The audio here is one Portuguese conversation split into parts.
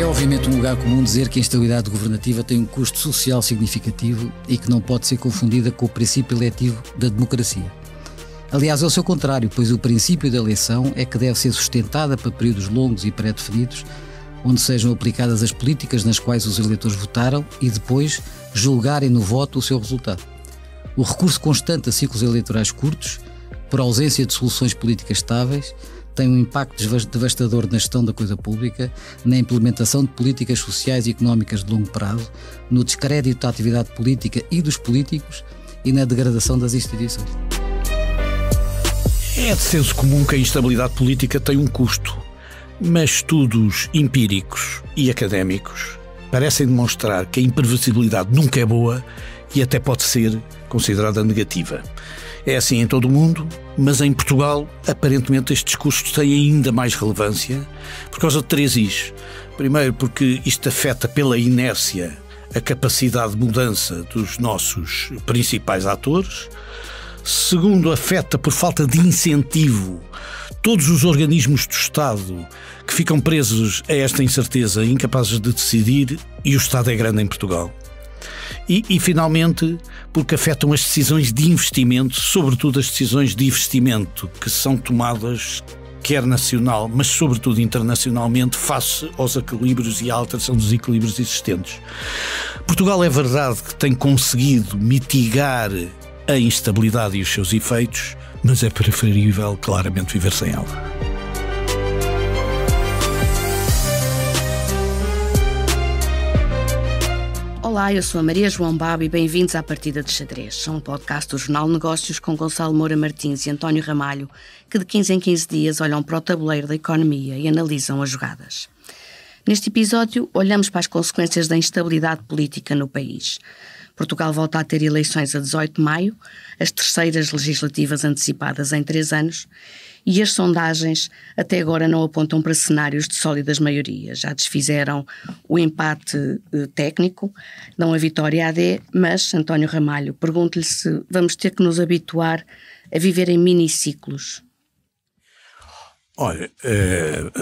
obviamente um lugar comum dizer que a instabilidade governativa tem um custo social significativo e que não pode ser confundida com o princípio eletivo da democracia. Aliás, é o seu contrário, pois o princípio da eleição é que deve ser sustentada para períodos longos e pré-definidos, onde sejam aplicadas as políticas nas quais os eleitores votaram e depois julgarem no voto o seu resultado. O recurso constante a ciclos eleitorais curtos, por ausência de soluções políticas estáveis, tem um impacto devastador na gestão da coisa pública, na implementação de políticas sociais e económicas de longo prazo, no descrédito da atividade política e dos políticos e na degradação das instituições. É de senso comum que a instabilidade política tem um custo, mas estudos empíricos e académicos parecem demonstrar que a imprevisibilidade nunca é boa e até pode ser considerada negativa. É assim em todo o mundo, mas em Portugal, aparentemente, estes custos têm ainda mais relevância por causa de 3 Is. Primeiro, porque isto afeta pela inércia a capacidade de mudança dos nossos principais atores. Segundo, afeta por falta de incentivo todos os organismos do Estado que ficam presos a esta incerteza, incapazes de decidir, e o Estado é grande em Portugal. E finalmente, porque afetam as decisões de investimento, sobretudo as decisões de investimento que são tomadas quer nacional, mas sobretudo internacionalmente, face aos equilíbrios e à alteração dos equilíbrios existentes. Portugal é verdade que tem conseguido mitigar a instabilidade e os seus efeitos, mas é preferível claramente viver sem ela. Olá, eu sou a Maria João Babo e bem-vindos à Partida de Xadrez. São um podcast do Jornal Negócios com Gonçalo Moura Martins e António Ramalho, que de 15 em 15 dias olham para o tabuleiro da economia e analisam as jogadas. Neste episódio, olhamos para as consequências da instabilidade política no país. Portugal volta a ter eleições a 18 de maio, as terceiras legislativas antecipadas em 3 anos, e as sondagens até agora não apontam para cenários de sólidas maiorias. Já desfizeram o empate técnico, dão a vitória AD, mas, António Ramalho, pergunto-lhe se vamos ter que nos habituar a viver em miniciclos. Olha,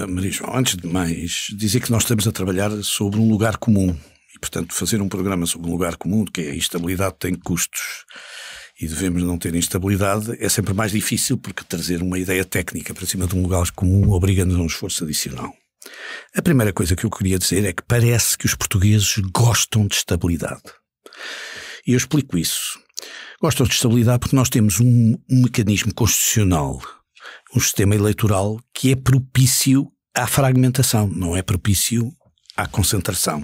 Maria João, antes de mais, dizer que nós estamos a trabalhar sobre um lugar comum. E, portanto, fazer um programa sobre um lugar comum, que é a instabilidade tem custos e devemos não ter instabilidade, é sempre mais difícil porque trazer uma ideia técnica para cima de um lugar comum obriga-nos a um esforço adicional. A primeira coisa que eu queria dizer é que parece que os portugueses gostam de estabilidade. E eu explico isso. Gostam de estabilidade porque nós temos um mecanismo constitucional, um sistema eleitoral que é propício à fragmentação, não é propício à concentração.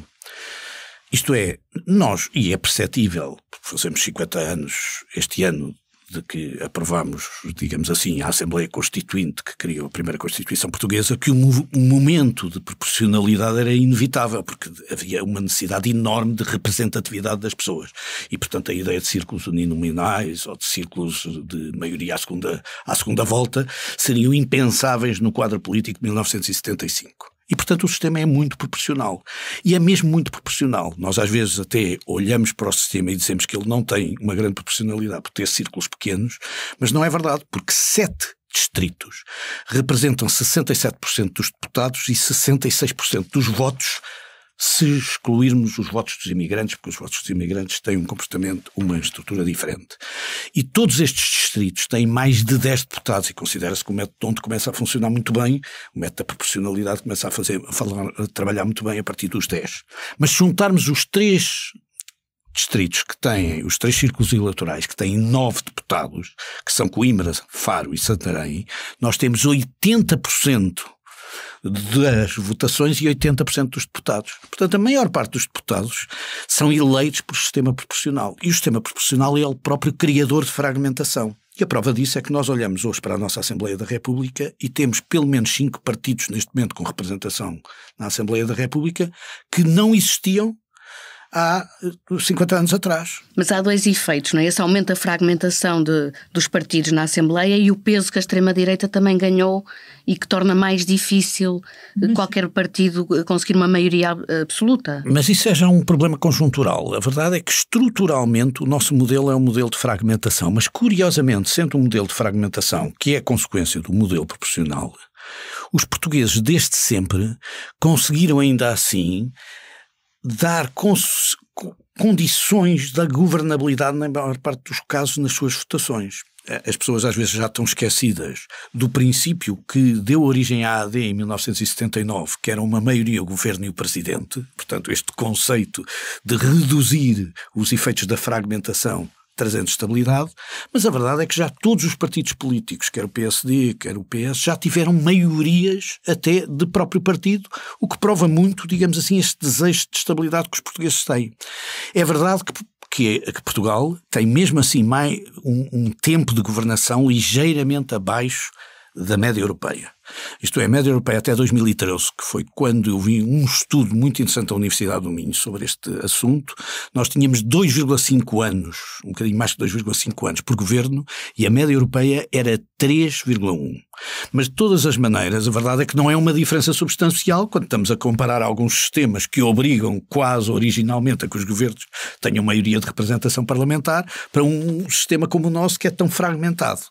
Isto é, nós, e é perceptível, fazemos 50 anos este ano de que aprovámos, digamos assim, a Assembleia Constituinte que criou a primeira Constituição Portuguesa, que o momento de proporcionalidade era inevitável, porque havia uma necessidade enorme de representatividade das pessoas. E, portanto, a ideia de círculos uninominais ou de círculos de maioria à segunda volta seriam impensáveis no quadro político de 1975. E, portanto, o sistema é muito proporcional. E é mesmo muito proporcional. Nós, às vezes, até olhamos para o sistema e dizemos que ele não tem uma grande proporcionalidade por ter círculos pequenos, mas não é verdade, porque 7 distritos representam 67% dos deputados e 66% dos votos, se excluirmos os votos dos imigrantes, porque os votos dos imigrantes têm um comportamento, uma estrutura diferente. E todos estes distritos têm mais de 10 deputados e considera-se que o método onde começa a funcionar muito bem, o método da proporcionalidade começa a trabalhar muito bem a partir dos 10. Mas se juntarmos os 3 distritos que têm, os 3 círculos eleitorais que têm 9 deputados, que são Coimbra, Faro e Santarém, nós temos 80% das votações e 80% dos deputados. Portanto, a maior parte dos deputados são eleitos por sistema proporcional. E o sistema proporcional é o próprio criador de fragmentação. E a prova disso é que nós olhamos hoje para a nossa Assembleia da República e temos pelo menos 5 partidos neste momento com representação na Assembleia da República que não existiam há 50 anos atrás. Mas há dois efeitos, não é? Esse aumento da fragmentação dos partidos na Assembleia e o peso que a extrema-direita também ganhou e que torna mais difícil qualquer partido conseguir uma maioria absoluta. Mas isso é já um problema conjuntural. A verdade é que estruturalmente o nosso modelo é um modelo de fragmentação, mas curiosamente, sendo um modelo de fragmentação que é consequência do modelo proporcional, os portugueses desde sempre conseguiram ainda assim dar condições da governabilidade na maior parte dos casos nas suas votações. As pessoas às vezes já estão esquecidas do princípio que deu origem à AD em 1979, que era uma maioria o governo e o presidente, portanto este conceito de reduzir os efeitos da fragmentação trazendo estabilidade, mas a verdade é que já todos os partidos políticos, quer o PSD, quer o PS, já tiveram maiorias até de próprio partido, o que prova muito, digamos assim, este desejo de estabilidade que os portugueses têm. É verdade que Portugal tem mesmo assim mais um tempo de governação ligeiramente abaixo da média europeia. Isto é, a média europeia até 2013, que foi quando eu vi um estudo muito interessante da Universidade do Minho sobre este assunto, nós tínhamos 2,5 anos, um bocadinho mais de 2,5 anos por governo, e a média europeia era 3,1. Mas de todas as maneiras, a verdade é que não é uma diferença substancial quando estamos a comparar alguns sistemas que obrigam quase originalmente a que os governos tenham maioria de representação parlamentar para um sistema como o nosso que é tão fragmentado.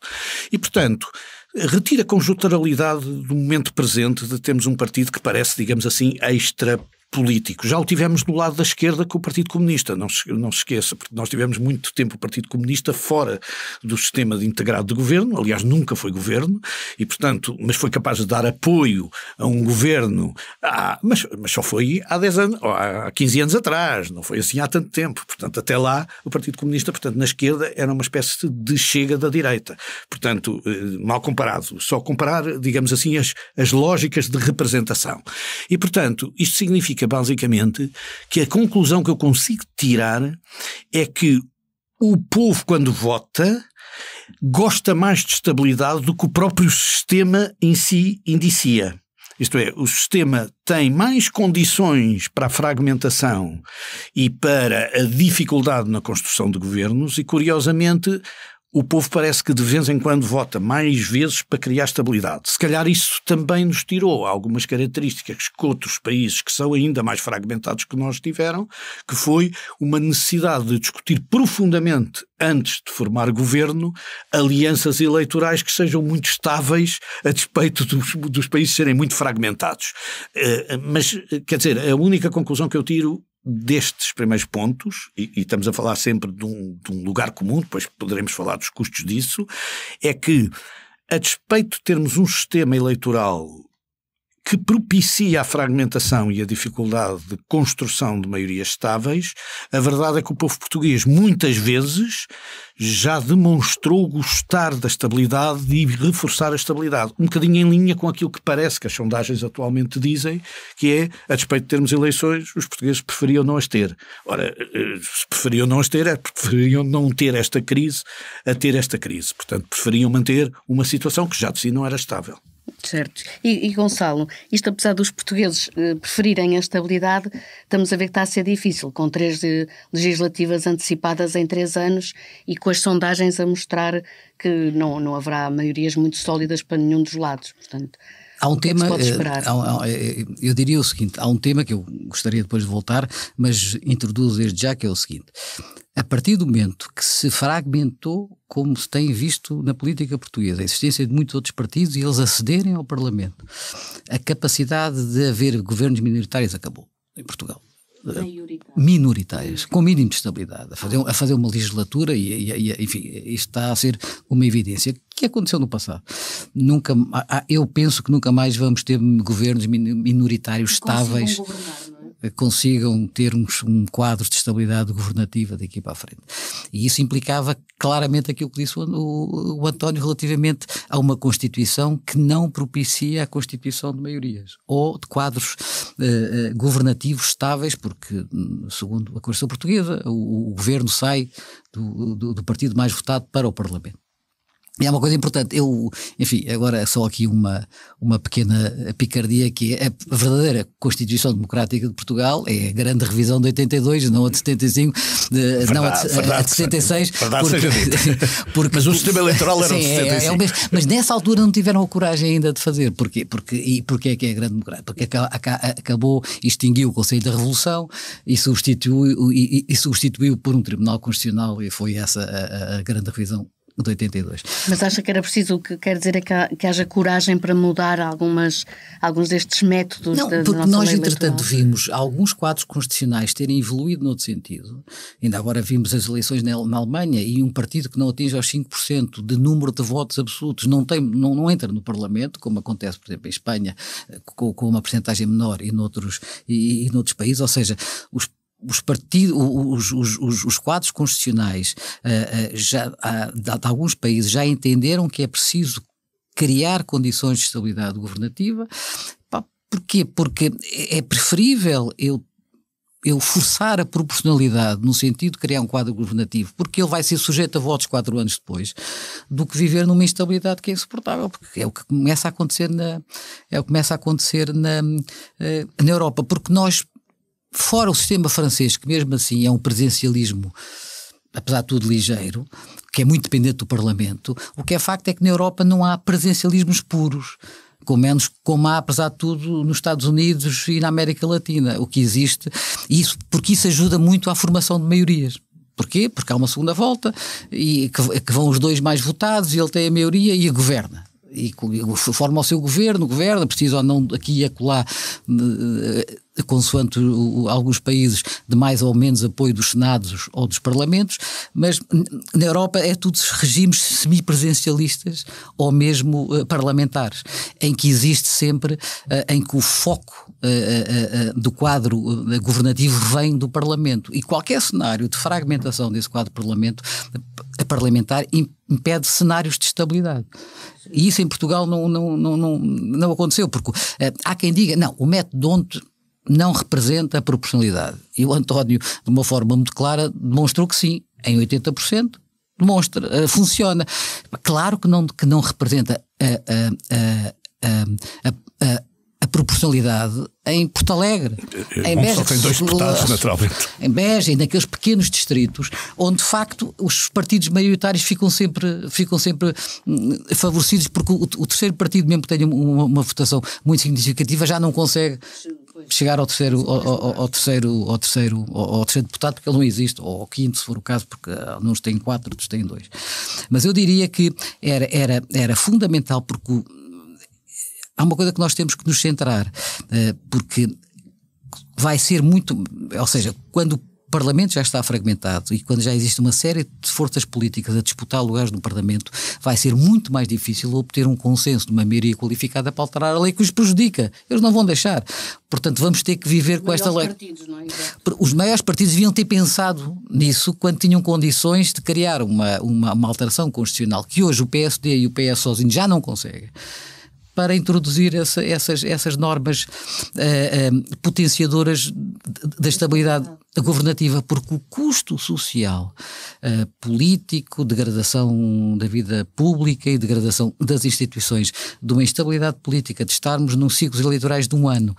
E, portanto, retira a conjunturalidade do momento presente de termos um partido que parece, digamos assim, extra-político. Já o tivemos do lado da esquerda com o Partido Comunista, não se esqueça, porque nós tivemos muito tempo o Partido Comunista fora do sistema de integrado de governo, aliás nunca foi governo, e portanto, mas foi capaz de dar apoio a um governo, mas só foi há 10 anos, ou há 15 anos atrás, não foi assim há tanto tempo, portanto até lá o Partido Comunista, portanto na esquerda era uma espécie de chega da direita, portanto mal comparado, só comparar, digamos assim, as lógicas de representação. E portanto, isto significa basicamente que a conclusão que eu consigo tirar é que o povo, quando vota, gosta mais de estabilidade do que o próprio sistema em si indicia. Isto é, o sistema tem mais condições para a fragmentação e para a dificuldade na construção de governos e, curiosamente, o povo parece que de vez em quando vota mais vezes para criar estabilidade. Se calhar isso também nos tirou algumas características que outros países que são ainda mais fragmentados que nós tiveram, que foi uma necessidade de discutir profundamente, antes de formar governo, alianças eleitorais que sejam muito estáveis a despeito dos países serem muito fragmentados. Mas, quer dizer, a única conclusão que eu tiro destes primeiros pontos, e estamos a falar sempre de um lugar comum, depois poderemos falar dos custos disso, é que, a despeito de termos um sistema eleitoral que propicia a fragmentação e a dificuldade de construção de maiorias estáveis, a verdade é que o povo português muitas vezes já demonstrou gostar da estabilidade e reforçar a estabilidade. Um bocadinho em linha com aquilo que parece que as sondagens atualmente dizem, que é, a despeito de termos eleições, os portugueses preferiam não as ter. Ora, se preferiam não as ter, é porque preferiam não ter esta crise a ter esta crise. Portanto, preferiam manter uma situação que já de si não era estável. Certo. E Gonçalo, isto apesar dos portugueses preferirem a estabilidade, estamos a ver que está a ser difícil, com 3 legislativas antecipadas em 3 anos e com as sondagens a mostrar que não haverá maiorias muito sólidas para nenhum dos lados. Portanto, há um tema, pode esperar? Eu diria o seguinte, há um tema que eu gostaria depois de voltar, mas introduzo desde já, que é o seguinte: a partir do momento que se fragmentou, como se tem visto na política portuguesa, a existência de muitos outros partidos e eles acederem ao Parlamento, a capacidade de haver governos minoritários acabou em Portugal. Minoritárias, com mínimo de estabilidade, a fazer uma legislatura e enfim, isto está a ser uma evidência que aconteceu no passado. Eu penso que nunca mais vamos ter governos minoritários estáveis, consigam ter um quadro de estabilidade governativa daqui para a frente. E isso implicava claramente aquilo que disse o António relativamente a uma Constituição que não propicia a constituição de maiorias ou de quadros governativos estáveis, porque, segundo a Constituição portuguesa, o governo sai do partido mais votado para o Parlamento. É uma coisa importante. Enfim, agora só aqui uma pequena picardia, que é a verdadeira Constituição Democrática de Portugal é a grande revisão de 82, não a de 75, não a de 76. Verdade seja dita. Mas o sistema eleitoral era o de 75. Mas nessa altura não tiveram a coragem ainda de fazer. Porquê? Porque é que é a grande democracia? Porque acabou, extinguiu o Conselho da Revolução e substituiu por um Tribunal Constitucional, e foi essa a grande revisão de 82. Mas acha que era preciso, o que quer dizer é que haja coragem para mudar alguns destes métodos? Não, porque nós entretanto vimos alguns quadros constitucionais terem evoluído noutro sentido. Ainda agora vimos as eleições na Alemanha, e um partido que não atinge aos 5% de número de votos absolutos não entra no Parlamento, como acontece, por exemplo, em Espanha, com uma percentagem menor, e noutros países. Ou seja, os quadros constitucionais de alguns países já entenderam que é preciso criar condições de estabilidade governativa. Porquê? Porque é preferível eu forçar a proporcionalidade no sentido de criar um quadro governativo, porque ele vai ser sujeito a votos 4 anos depois, do que viver numa instabilidade que é insuportável, porque é o que começa a acontecer na Europa. Porque nós, fora o sistema francês, que mesmo assim é um presidencialismo, apesar de tudo ligeiro, que é muito dependente do Parlamento, o que é facto é que na Europa não há presidencialismos puros, como há, apesar de tudo, nos Estados Unidos e na América Latina. O que existe, porque isso ajuda muito à formação de maiorias. Porquê? Porque há uma segunda volta, e que vão os dois mais votados, e ele tem a maioria e governa. E forma o seu governo, precisa ou não aqui e acolá, consoante alguns países, de mais ou menos apoio dos senados ou dos parlamentos, mas na Europa é tudo regimes semipresidencialistas ou mesmo parlamentares, em que existe sempre, em que o foco do quadro governativo vem do Parlamento, e qualquer cenário de fragmentação desse quadro parlamentar impede cenários de estabilidade. E isso em Portugal não aconteceu, porque há quem diga, não, o método D'Hondt não representa a proporcionalidade. E o António, de uma forma muito clara, demonstrou que sim, em 80%, funciona. Claro que não representa a proporcionalidade em Porto Alegre, em Beja, só tem 2 deputados, naturalmente. Em Beja e naqueles pequenos distritos onde de facto os partidos maioritários ficam sempre favorecidos, porque o terceiro partido, mesmo que tenha uma votação muito significativa, já não consegue chegar ao terceiro deputado, porque ele não existe, ou ao quinto, se for o caso, porque uns têm 4, outros têm 2. Mas eu diria que era fundamental, porque há uma coisa que nós temos que nos centrar, porque vai ser muito, ou seja, quando o Parlamento já está fragmentado e quando já existe uma série de forças políticas a disputar lugares no Parlamento, vai ser muito mais difícil obter um consenso de uma maioria qualificada para alterar a lei que os prejudica. Eles não vão deixar. Portanto, vamos ter que viver com esta lei. Os maiores partidos deviam ter pensado nisso quando tinham condições de criar uma alteração constitucional, que hoje o PSD e o PS sozinhos já não conseguem, para introduzir essas normas potenciadoras da estabilidade governativa, porque o custo social, político, degradação da vida pública e degradação das instituições, de uma instabilidade política, de estarmos nos ciclos eleitorais de um ano,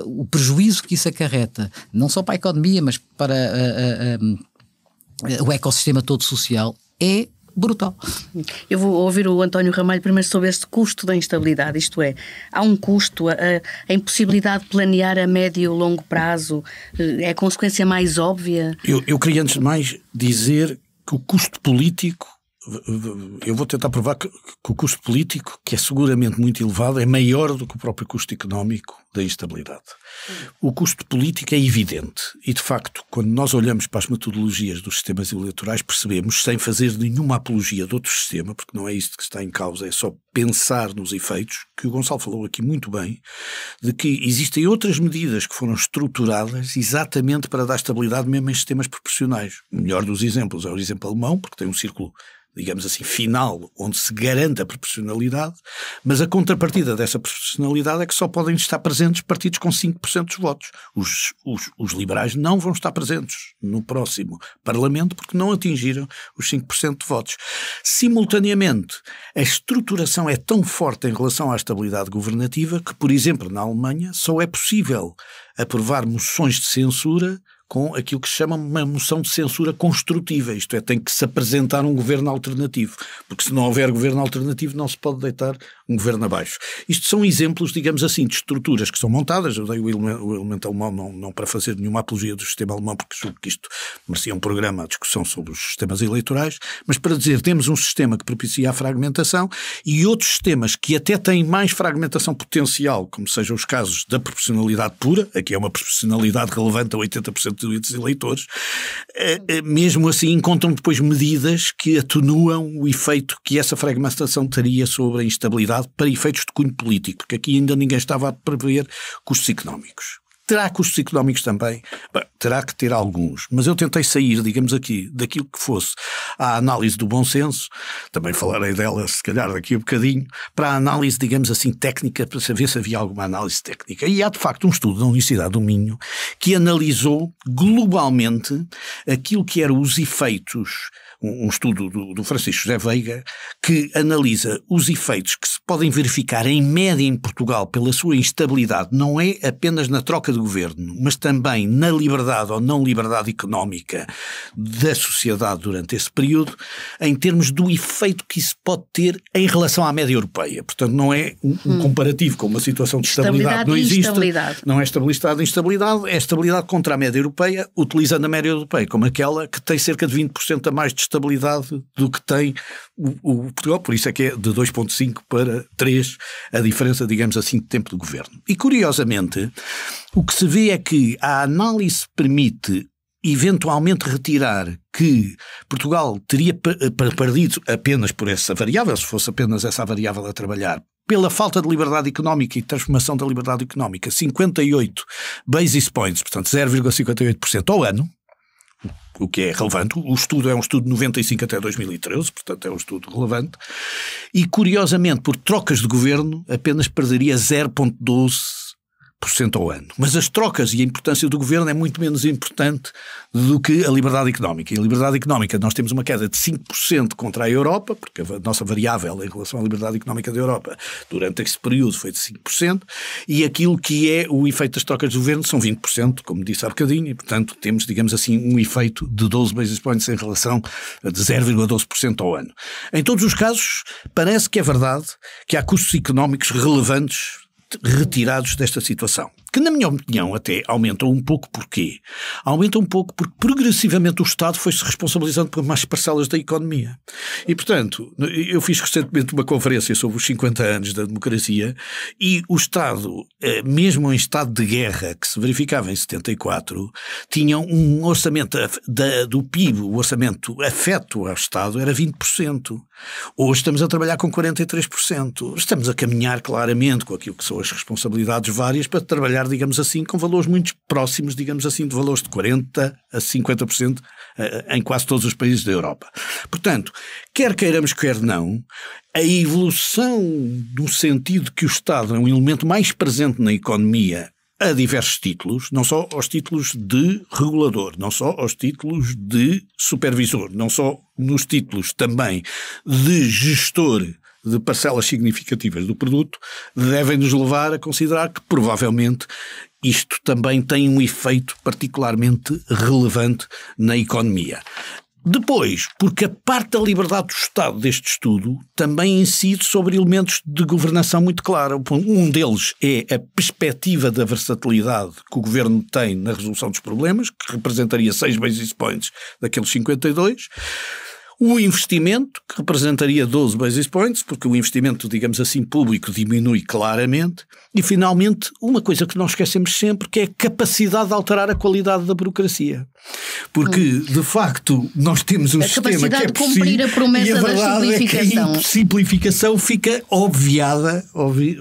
o prejuízo que isso acarreta, não só para a economia, mas para o ecossistema todo social, é brutal. Eu vou ouvir o António Ramalho primeiro sobre este custo da instabilidade, isto é, há um custo, a impossibilidade de planear a médio e longo prazo é a consequência mais óbvia? Eu queria antes de mais dizer que o custo político, eu vou tentar provar que o custo político, que é seguramente muito elevado, é maior do que o próprio custo económico da instabilidade. O custo político é evidente e, de facto, quando nós olhamos para as metodologias dos sistemas eleitorais, percebemos, sem fazer nenhuma apologia de outro sistema, porque não é isto que está em causa, é só pensar nos efeitos, que o Gonçalo falou aqui muito bem, de que existem outras medidas que foram estruturadas exatamente para dar estabilidade mesmo em sistemas proporcionais. O melhor dos exemplos é o exemplo alemão, porque tem um círculo, digamos assim, final, onde se garante a proporcionalidade, mas a contrapartida dessa proporcionalidade é que só podem estar presentes partidos com 5% dos votos. Os liberais não vão estar presentes no próximo Parlamento porque não atingiram os 5% de votos. Simultaneamente, a estruturação é tão forte em relação à estabilidade governativa que, por exemplo, na Alemanha, só é possível aprovar moções de censura com aquilo que se chama uma moção de censura construtiva, isto é, tem que se apresentar um governo alternativo, porque se não houver governo alternativo não se pode deitar um governo abaixo. Isto são exemplos, digamos assim, de estruturas que são montadas. Eu dei o elemento alemão não para fazer nenhuma apologia do sistema alemão, porque julgo que isto merecia um programa à discussão sobre os sistemas eleitorais, mas para dizer, temos um sistema que propicia a fragmentação e outros sistemas que até têm mais fragmentação potencial, como sejam os casos da proporcionalidade pura, aqui é uma proporcionalidade relevante a 80% dos eleitores, mesmo assim encontram depois medidas que atenuam o efeito que essa fragmentação teria sobre a instabilidade para efeitos de cunho político, porque aqui ainda ninguém estava a prever custos económicos. Terá custos económicos também? Bem, terá que ter alguns, mas eu tentei sair, digamos aqui, daquilo que fosse a análise do bom senso, também falarei dela se calhar daqui a bocadinho, para a análise, digamos assim, técnica, para saber se havia alguma análise técnica. E há de facto um estudo da Universidade do Minho que analisou globalmente aquilo que eram os efeitos, um estudo do Francisco José Veiga, que analisa os efeitos que se podem verificar em média em Portugal pela sua instabilidade, não é apenas na troca de governo, mas também na liberdade ou não liberdade económica da sociedade durante esse período, em termos do efeito que isso pode ter em relação à média europeia. Portanto, não é um comparativo com uma situação de estabilidade. Não existe. Não é estabilidade e instabilidade, é estabilidade contra a média europeia, utilizando a média europeia como aquela que tem cerca de 20% a mais de estabilidade do que tem o Portugal, por isso é que é de 2,5 para 3 a diferença, digamos assim, de tempo de governo. E curiosamente, o que se vê é que a análise permite eventualmente retirar que Portugal teria perdido apenas por essa variável, se fosse apenas essa variável a trabalhar, pela falta de liberdade económica e transformação da liberdade económica, 58 basis points, portanto 0,58% ao ano, o que é relevante. O estudo é um estudo de 95 até 2013, portanto é um estudo relevante, e curiosamente por trocas de governo apenas perderia 0,12% ao ano. Mas as trocas e a importância do governo é muito menos importante do que a liberdade económica. E a liberdade económica, nós temos uma queda de 5% contra a Europa, porque a nossa variável em relação à liberdade económica da Europa durante esse período foi de 5%, e aquilo que é o efeito das trocas de governo são 20%, como disse há bocadinho, e portanto temos, digamos assim, um efeito de 12 basis points em relação a de 0,12% ao ano. Em todos os casos, parece que é verdade que há custos económicos relevantes retirados desta situação, que na minha opinião até aumentam um pouco. Porquê? Aumentam um pouco porque progressivamente o Estado foi-se responsabilizando por mais parcelas da economia. E portanto, eu fiz recentemente uma conferência sobre os 50 anos da democracia e o Estado, mesmo em estado de guerra que se verificava em 74, tinha um orçamento do PIB, o orçamento afeto ao Estado era 20%. Hoje estamos a trabalhar com 43%. Estamos a caminhar claramente com aquilo que são as responsabilidades várias para trabalhar, digamos assim, com valores muito próximos, digamos assim, de valores de 40% a 50% em quase todos os países da Europa. Portanto, quer queiramos, quer não, a evolução no sentido que o Estado é um elemento mais presente na economia a diversos títulos, não só aos títulos de regulador, não só aos títulos de supervisor, não só nos títulos também de gestor de parcelas significativas do produto, devem nos levar a considerar que provavelmente isto também tem um efeito particularmente relevante na economia. Depois, porque a parte da liberdade do Estado deste estudo também incide sobre elementos de governação muito clara. Um deles é a perspectiva da versatilidade que o Governo tem na resolução dos problemas, que representaria 6 basis points daqueles 52. O investimento, que representaria 12 basis points, porque o investimento, digamos assim, público diminui claramente. E, finalmente, uma coisa que nós esquecemos sempre, que é a capacidade de alterar a qualidade da burocracia. Porque, de facto, nós temos um sistema que é de cumprir a promessa da simplificação. A simplificação fica obviada,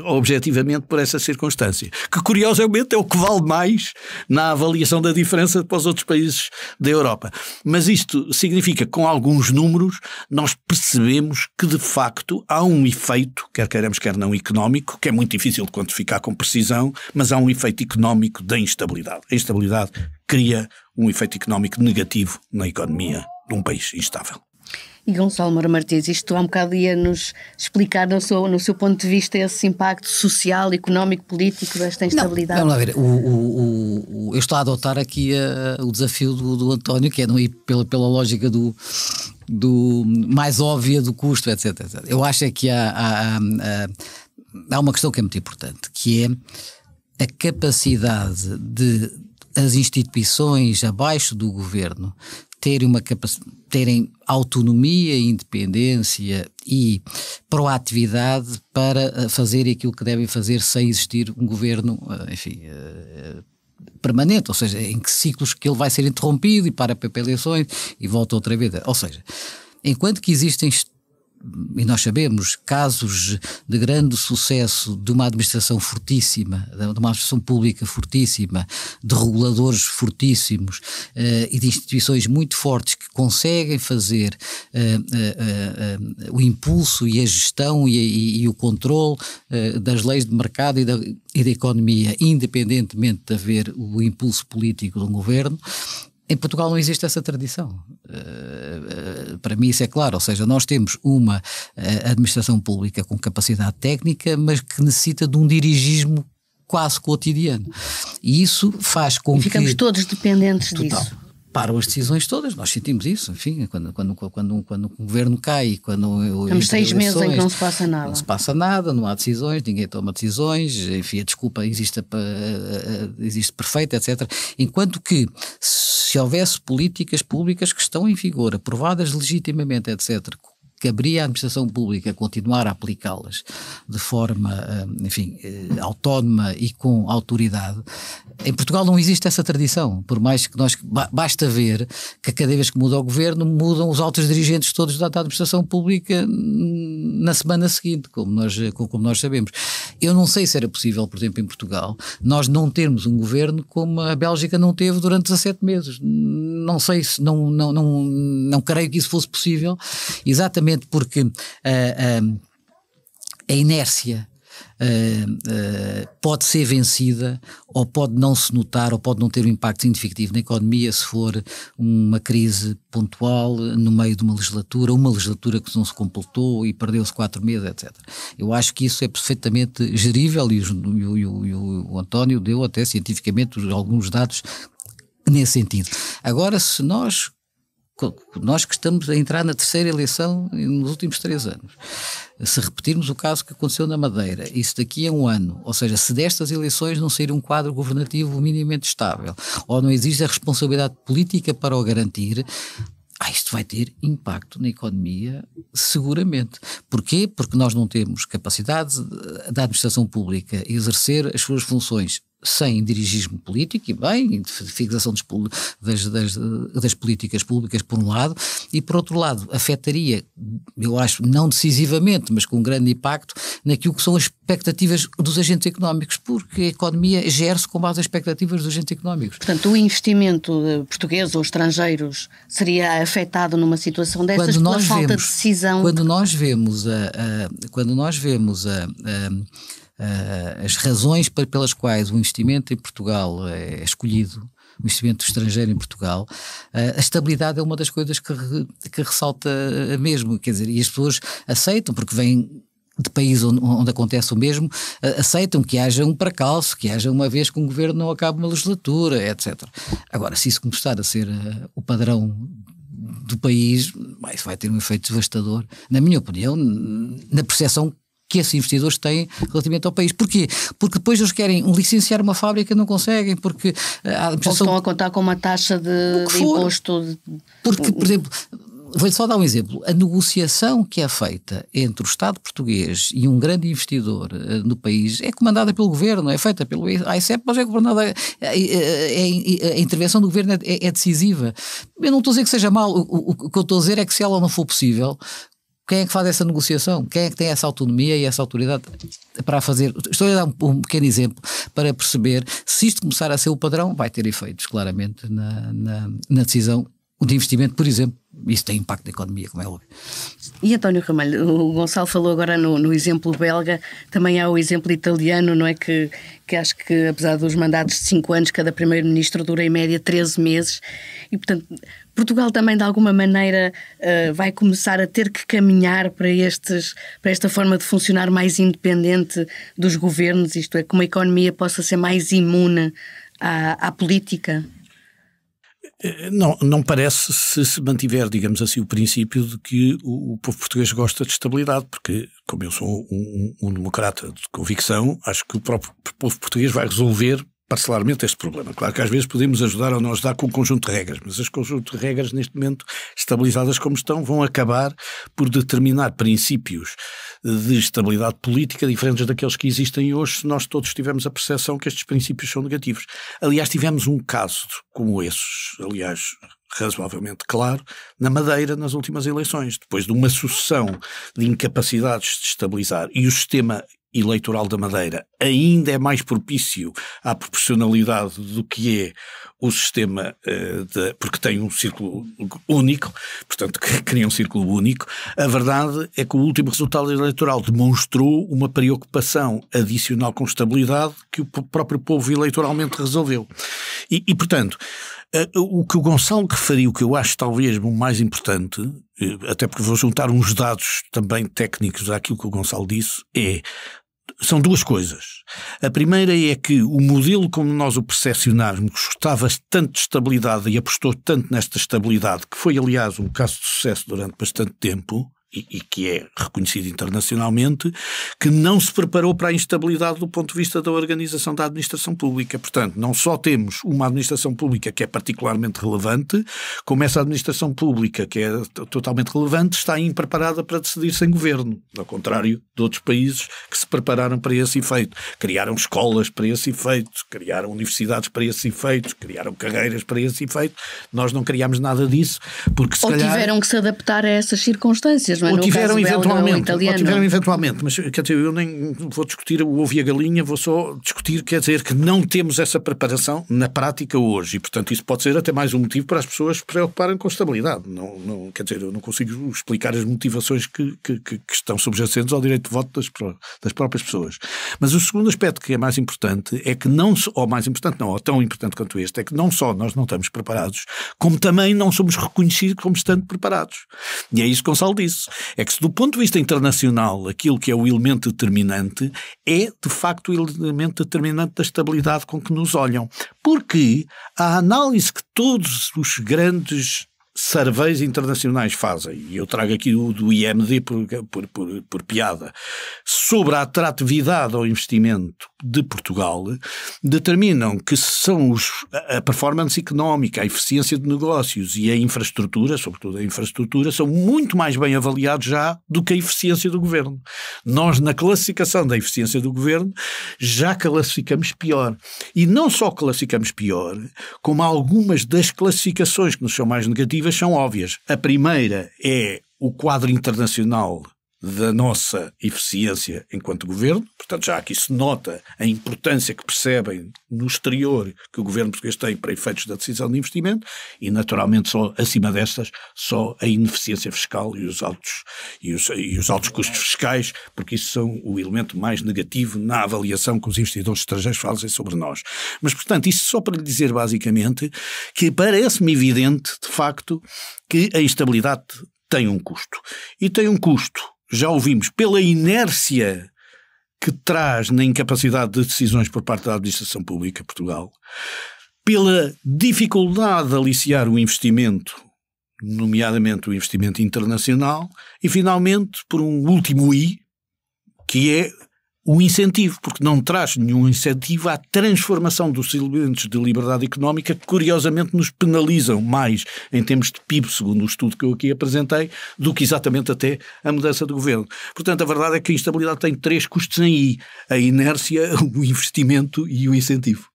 objetivamente, por essa circunstância. Que, curiosamente, é o que vale mais na avaliação da diferença para os outros países da Europa. Mas isto significa que, com alguns números, nós percebemos que, de facto, há um efeito, quer queiramos, quer não, económico, que é muito difícil de quantificar com precisão, mas há um efeito económico da instabilidade. A instabilidade cria um efeito económico negativo na economia de um país instável. E Gonçalo Moura Martins, isto há um bocado ia-nos explicar no seu ponto de vista esse impacto social, económico, político desta instabilidade? Não, vamos lá ver, eu estou a adotar aqui o desafio do António, que é não ir pela lógica do mais óbvia do custo, etc. Eu acho é que há uma questão que é muito importante, que é a capacidade de as instituições abaixo do governo terem autonomia, independência e proatividade para fazer aquilo que devem fazer sem existir um governo, enfim, permanente, ou seja, em que ciclos que ele vai ser interrompido e para eleições e volta outra vez. Ou seja, enquanto que existem, e nós sabemos, casos de grande sucesso de uma administração fortíssima, de uma administração pública fortíssima, de reguladores fortíssimos e de instituições muito fortes que conseguem fazer o impulso e a gestão e o controle das leis de mercado e da economia, independentemente de haver o impulso político de um governo. Em Portugal não existe essa tradição. Para mim isso é claro, ou seja, nós temos uma administração pública com capacidade técnica, mas que necessita de um dirigismo quase cotidiano. E isso faz com que... Ficamos todos dependentes disso. Param as decisões todas, nós sentimos isso, enfim, quando o governo cai, temos 6 meses em que não se passa nada. Não se passa nada, não há decisões, ninguém toma decisões, enfim, a desculpa existe perfeita, etc. Enquanto que, se houvesse políticas públicas que estão em vigor, aprovadas legitimamente, etc., caberia à administração pública continuar a aplicá-las de forma, enfim, autónoma e com autoridade. Em Portugal não existe essa tradição, por mais que basta ver que cada vez que muda o governo, mudam os altos dirigentes todos da administração pública na semana seguinte, como nós sabemos. Eu não sei se era possível, por exemplo, em Portugal, nós não termos um governo como a Bélgica não teve durante 17 meses. Não sei se, não creio que isso fosse possível, exatamente porque a inércia pode ser vencida, ou pode não se notar, ou pode não ter um impacto significativo na economia se for uma crise pontual no meio de uma legislatura que não se completou e perdeu-se 4 meses, etc. Eu acho que isso é perfeitamente gerível e o António deu até cientificamente alguns dados nesse sentido. Agora, se nós que estamos a entrar na terceira eleição nos últimos 3 anos, se repetirmos o caso que aconteceu na Madeira, e se daqui a 1 ano, ou seja, se destas eleições não sair um quadro governativo minimamente estável, ou não existe a responsabilidade política para o garantir, isto vai ter impacto na economia, seguramente. Porquê? Porque nós não temos capacidade da administração pública exercer as suas funções sem dirigismo político, e bem, de fixação das políticas públicas por um lado, e por outro lado afetaria, eu acho, não decisivamente, mas com um grande impacto naquilo que são as expectativas dos agentes económicos, porque a economia gera-se com base nas expectativas dos agentes económicos. Portanto, o investimento português ou estrangeiros seria afetado numa situação destas pela falta de decisão? Quando nós vemos as razões pelas quais o investimento em Portugal é escolhido, o investimento estrangeiro em Portugal, a estabilidade é uma das coisas que ressalta mesmo, quer dizer, e as pessoas aceitam, porque vêm de países onde acontece o mesmo, aceitam que haja um percalço, que haja uma vez que um governo não acabe uma legislatura, etc. Agora, se isso começar a ser o padrão do país, isso vai ter um efeito devastador, na minha opinião, na percepção que esses investidores têm relativamente ao país. Porquê? Porque depois eles querem licenciar uma fábrica e não conseguem, porque a administração... Ou estão a contar com uma taxa de imposto... Porque, por exemplo, Vou-lhe só dar um exemplo. A negociação que é feita entre o Estado português e um grande investidor no país é comandada pelo governo, é feita pelo AICEP, mas é comandada. A intervenção do governo é decisiva. Eu não estou a dizer que seja mal, o que eu estou a dizer é que se ela não for possível, quem é que faz essa negociação? Quem é que tem essa autonomia e essa autoridade para fazer? Estou a dar um pequeno exemplo para perceber se isto começar a ser o padrão, vai ter efeitos claramente na decisão de investimento, por exemplo. Isso tem impacto na economia, como é óbvio. E António Ramalho, o Gonçalo falou agora no exemplo belga, também há o exemplo italiano, não é? Que acho que, apesar dos mandatos de 5 anos, cada primeiro-ministro dura em média 13 meses e, portanto, Portugal também de alguma maneira vai começar a ter que caminhar para esta forma de funcionar mais independente dos governos, isto é, que uma economia possa ser mais imune à política. Não parece, se mantiver, digamos assim, o princípio de que o povo português gosta de estabilidade, porque, como eu sou um democrata de convicção, acho que o próprio povo português vai resolver parcelarmente este problema. Claro que às vezes podemos ajudar ou não ajudar com um conjunto de regras, mas as conjunto de regras neste momento, estabilizadas como estão, vão acabar por determinar princípios de estabilidade política diferentes daqueles que existem hoje, se nós todos tivermos a percepção que estes princípios são negativos. Aliás, tivemos um caso como esses, aliás, razoavelmente claro, na Madeira nas últimas eleições, depois de uma sucessão de incapacidades de estabilizar, e o sistema eleitoral da Madeira ainda é mais propício à proporcionalidade do que é o sistema, porque tem um círculo único, portanto cria um círculo único. A verdade é que o último resultado eleitoral demonstrou uma preocupação adicional com estabilidade que o próprio povo eleitoralmente resolveu. E portanto, o que o Gonçalo referiu, que eu acho talvez o mais importante, até porque vou juntar uns dados também técnicos àquilo que o Gonçalo disse, são duas coisas. A primeira é que o modelo como nós o percepcionarmos gostava tanto de estabilidade e apostou tanto nesta estabilidade, que foi aliás um caso de sucesso durante bastante tempo, e que é reconhecido internacionalmente, que não se preparou para a instabilidade do ponto de vista da organização da administração pública. Portanto, não só temos uma administração pública que é particularmente relevante, como essa administração pública que é totalmente relevante está impreparada para decidir sem governo, ao contrário de outros países que se prepararam para esse efeito. Criaram escolas para esse efeito, criaram universidades para esse efeito, criaram carreiras para esse efeito. Nós não criámos nada disso, porque se calhar... tiveram que se adaptar a essas circunstâncias. Ou tiveram eventualmente, mas quer dizer, eu nem vou discutir o ovo e a galinha, vou só discutir, quer dizer, que não temos essa preparação na prática hoje, e portanto isso pode ser até mais um motivo para as pessoas se preocuparem com estabilidade. Não, quer dizer, eu não consigo explicar as motivações que estão subjacentes ao direito de voto das próprias pessoas. Mas o segundo aspecto que é mais importante é que ou tão importante quanto este, é que não só nós não estamos preparados, como também não somos reconhecidos como estando preparados. E é isso que Gonçalo disse. É que se do ponto de vista internacional aquilo que é o elemento determinante é de facto o elemento determinante da estabilidade com que nos olham. Porque a análise que todos os grandes surveys internacionais fazem, e eu trago aqui o do IMD por piada, sobre a atratividade ao investimento de Portugal, determinam que são a performance económica, a eficiência de negócios e a infraestrutura, sobretudo a infraestrutura, são muito mais bem avaliados já do que a eficiência do governo. Nós, na classificação da eficiência do governo, já classificamos pior. E não só classificamos pior, como algumas das classificações que nos são mais negativas são óbvias. A primeira é o quadro internacional da nossa eficiência enquanto governo, portanto já aqui se nota a importância que percebem no exterior que o governo português tem para efeitos da decisão de investimento e naturalmente só acima destas, só a ineficiência fiscal e os altos custos fiscais, porque isso são o elemento mais negativo na avaliação que os investidores estrangeiros fazem sobre nós. Mas portanto, isso só para lhe dizer basicamente que parece-me evidente de facto que a instabilidade tem um custo. E tem um custo, já ouvimos, pela inércia que traz na incapacidade de decisões por parte da administração pública em Portugal, pela dificuldade de aliciar o investimento, nomeadamente o investimento internacional, e finalmente por um último I, que é o incentivo, porque não traz nenhum incentivo à transformação dos elementos de liberdade económica que curiosamente nos penalizam mais em termos de PIB, segundo o estudo que eu aqui apresentei, do que exatamente até a mudança de governo. Portanto, a verdade é que a instabilidade tem 3 custos em I: a inércia, o investimento e o incentivo.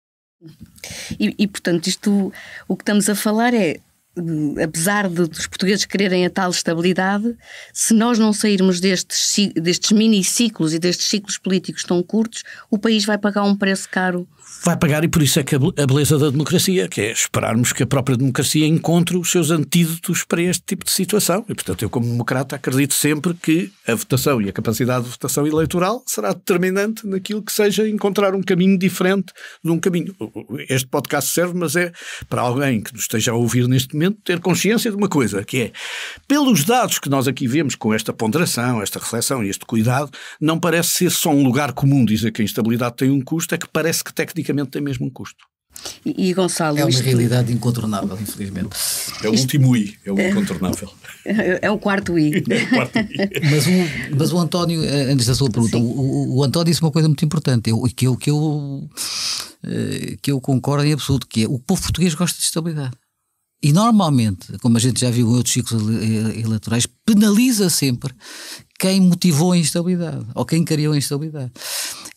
E portanto, isto, o que estamos a falar é, apesar dos portugueses quererem a tal estabilidade, se nós não sairmos destes mini-ciclos e destes ciclos políticos tão curtos, o país vai pagar um preço caro. Vai pagar, e por isso é que a beleza da democracia, que é esperarmos que a própria democracia encontre os seus antídotos para este tipo de situação. E, portanto, eu como democrata acredito sempre que a votação e a capacidade de votação eleitoral será determinante naquilo que seja encontrar um caminho diferente de um caminho. Este podcast serve, mas é para alguém que nos esteja a ouvir neste momento ter consciência de uma coisa, que é, pelos dados que nós aqui vemos, com esta ponderação, esta reflexão e este cuidado, não parece ser só um lugar comum dizer que a instabilidade tem um custo, é que parece que tecnicamente tem mesmo um custo. E Gonçalo, é uma realidade incontornável, infelizmente. É o último I, é o incontornável. É o quarto I. Mas o António, antes da sua pergunta, o António disse uma coisa muito importante, que eu concordo em absoluto, que é: o povo português gosta de estabilidade. E normalmente, como a gente já viu em outros ciclos eleitorais, penaliza sempre quem motivou a instabilidade ou quem criou a instabilidade.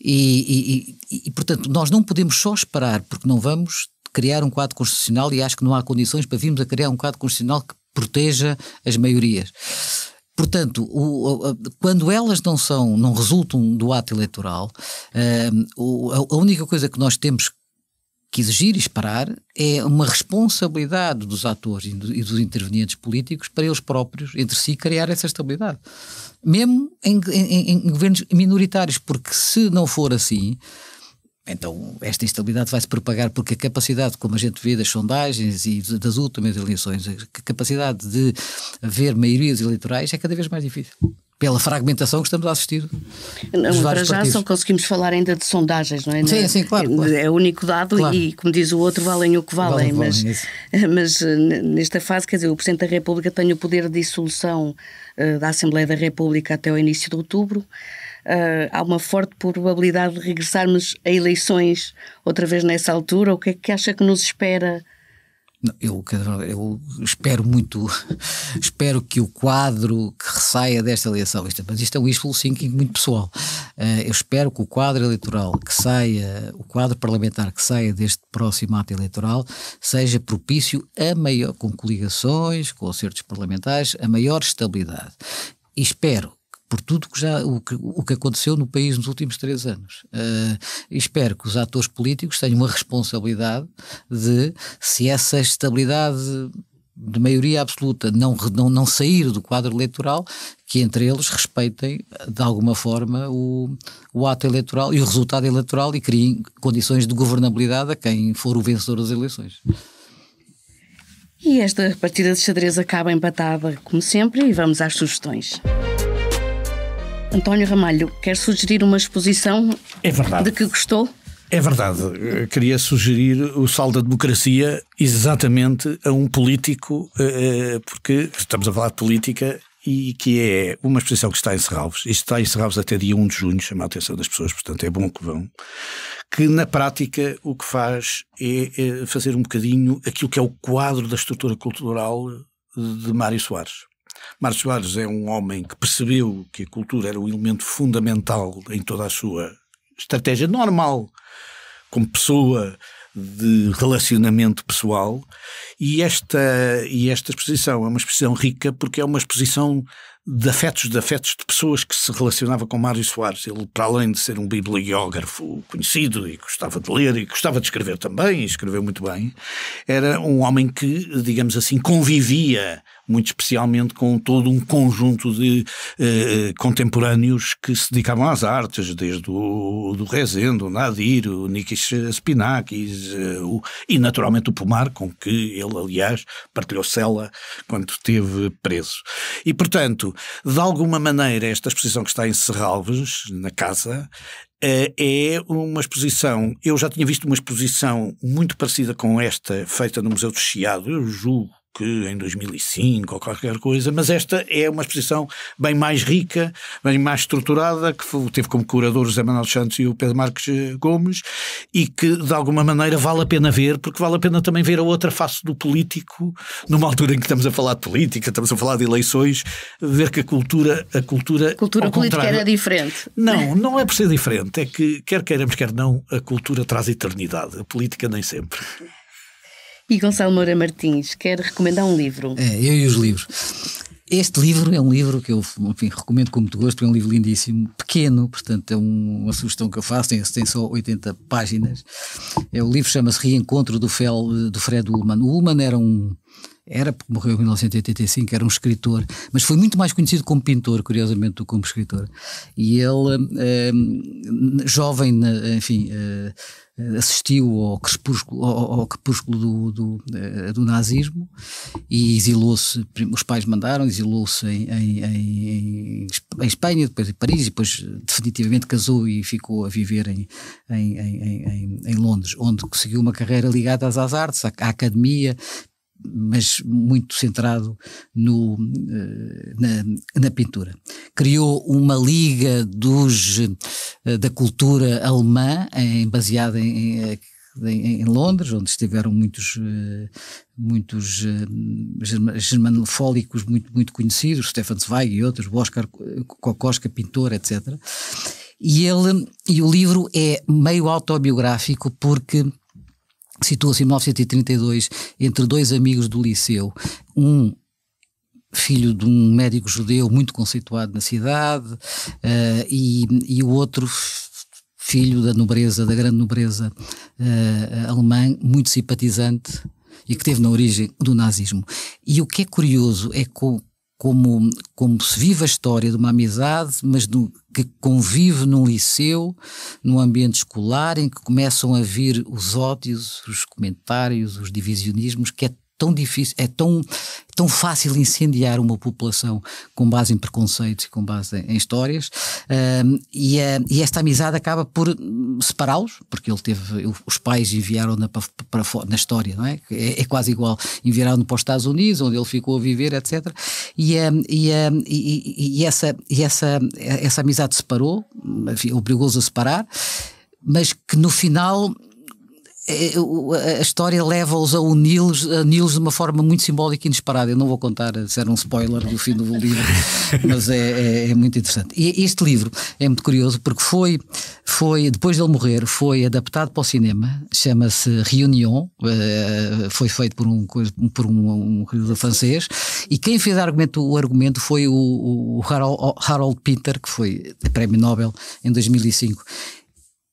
E, portanto, nós não podemos só esperar, porque não vamos criar um quadro constitucional, e acho que não há condições para virmos a criar um quadro constitucional que proteja as maiorias. Portanto, quando elas não resultam do ato eleitoral, a única coisa que nós temos que exigir e esperar é uma responsabilidade dos atores e dos intervenientes políticos para eles próprios, entre si, criar essa estabilidade. Mesmo em governos minoritários, porque se não for assim, então esta instabilidade vai se propagar, porque a capacidade, como a gente vê das sondagens e das últimas eleições, a capacidade de haver maiorias eleitorais é cada vez mais difícil. Pela fragmentação que estamos a assistir. Para já só conseguimos falar ainda de sondagens, não é? Sim, claro. É o único dado, claro. E, como diz o outro, valem o que valem. Mas nesta fase, quer dizer, o Presidente da República tem o poder de dissolução da Assembleia da República até ao início de outubro. Há uma forte probabilidade de regressarmos a eleições outra vez nessa altura. O que é que acha que nos espera? Eu espero muito, espero que o quadro que ressaia desta eleição, mas isto é um wishful thinking muito pessoal, eu espero que o quadro eleitoral que saia, o quadro parlamentar que saia deste próximo ato eleitoral seja propício a maior, com coligações, com acertos parlamentares, a maior estabilidade. E espero, por tudo o que aconteceu no país nos últimos 3 anos. Espero que os atores políticos tenham uma responsabilidade de, se essa estabilidade de maioria absoluta não sair do quadro eleitoral, que entre eles respeitem de alguma forma o ato eleitoral e o resultado eleitoral e criem condições de governabilidade a quem for o vencedor das eleições. E esta partida de xadrez acaba empatada, como sempre, e vamos às sugestões. António Ramalho, quer sugerir uma exposição de que gostou? É verdade. Eu queria sugerir o Sal da Democracia exatamente a um político, porque estamos a falar de política, e que é uma exposição que está em Serralves. Isto está em Serralves até dia 1 de junho, chama a atenção das pessoas, portanto é bom que vão. Que na prática o que faz é fazer um bocadinho aquilo que é o quadro da estrutura cultural de Mário Soares. Mário Soares é um homem que percebeu que a cultura era um elemento fundamental em toda a sua estratégia normal, como pessoa de relacionamento pessoal, e esta exposição é uma exposição rica porque é uma exposição de afetos de pessoas que se relacionavam com Mário Soares. Ele, para além de ser um bibliógrafo conhecido e gostava de ler e gostava de escrever também, e escreveu muito bem, era um homem que, digamos assim, convivia muito especialmente com todo um conjunto de contemporâneos que se dedicavam às artes, desde o Rezende, o Nadir, o Nikis Spinakis e naturalmente o Pomar, com que ele, aliás, partilhou cela quando esteve preso. E, portanto, de alguma maneira, esta exposição que está em Serralves, na casa, é uma exposição. Eu já tinha visto uma exposição muito parecida com esta, feita no Museu do Chiado. Eu julgo que em 2005 ou qualquer coisa, mas esta é uma exposição bem mais rica, bem mais estruturada, que teve como curador o José Manuel Santos e o Pedro Marques Gomes, e que de alguma maneira vale a pena ver, porque vale a pena também ver a outra face do político, numa altura em que estamos a falar de política, estamos a falar de eleições, ver que a cultura política era diferente. Não é por ser diferente, é que quer queiramos, quer não, a cultura traz eternidade, a política nem sempre. E Gonçalo Moura Martins, quer recomendar um livro? Eu e os livros. Este livro é um livro que eu, enfim, recomendo com muito gosto, é um livro lindíssimo, pequeno, portanto é uma sugestão que eu faço, tem só 80 páginas. O livro chama-se Reencontro do Fred Ullman. O Ullman porque morreu em 1985, era um escritor, mas foi muito mais conhecido como pintor, curiosamente, do que como escritor. E ele, jovem, enfim, assistiu ao crepúsculo do nazismo e exilou-se. Os pais mandaram, exilou-se em Espanha, depois em Paris, e depois definitivamente casou e ficou a viver em Londres, onde conseguiu uma carreira ligada às artes, à academia, mas muito centrado na pintura. Criou uma liga da cultura alemã, baseada em Londres, onde estiveram muitos germanofólicos muito conhecidos, Stefan Zweig e outros, o Oskar Kokoschka, pintor, etc. E o livro é meio autobiográfico, porque situa-se em 1932 entre dois amigos do liceu, um filho de um médico judeu muito conceituado na cidade, e o outro filho da grande nobreza alemã, muito simpatizante e que teve na origem do nazismo. E o que é curioso é como se vive a história de uma amizade, mas que convive num liceu, num ambiente escolar, em que começam a vir os ódios, os comentários, os divisionismos, que é tão difícil, é tão fácil incendiar uma população com base em preconceitos e com base em histórias, e esta amizade acaba por separá-los, porque os pais enviaram-na para fora, na história, não é? É quase igual, enviaram-no para os Estados Unidos, onde ele ficou a viver, etc. E essa amizade separou, obrigou-os a separar, mas que no final a história leva-os a uni-los de uma forma muito simbólica e inesperada. Eu não vou contar, se era um spoiler do fim do livro, mas é muito interessante. E este livro é muito curioso porque foi depois dele morrer, foi adaptado para o cinema, chama-se Réunion, foi feito por um realizador francês, e quem fez o argumento foi o Harold Pinter, que foi Prémio Nobel em 2005.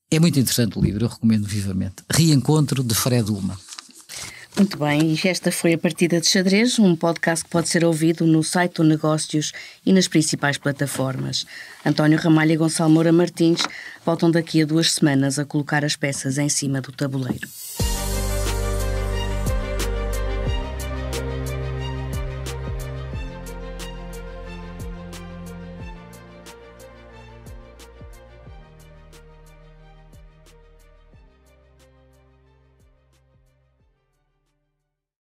É muito interessante o livro, eu recomendo vivamente. Reencontro de Fred Ullman. Muito bem, e esta foi a Partida de Xadrez, um podcast que pode ser ouvido no site do Negócios e nas principais plataformas. António Ramalho e Gonçalo Moura Martins voltam daqui a 2 semanas a colocar as peças em cima do tabuleiro.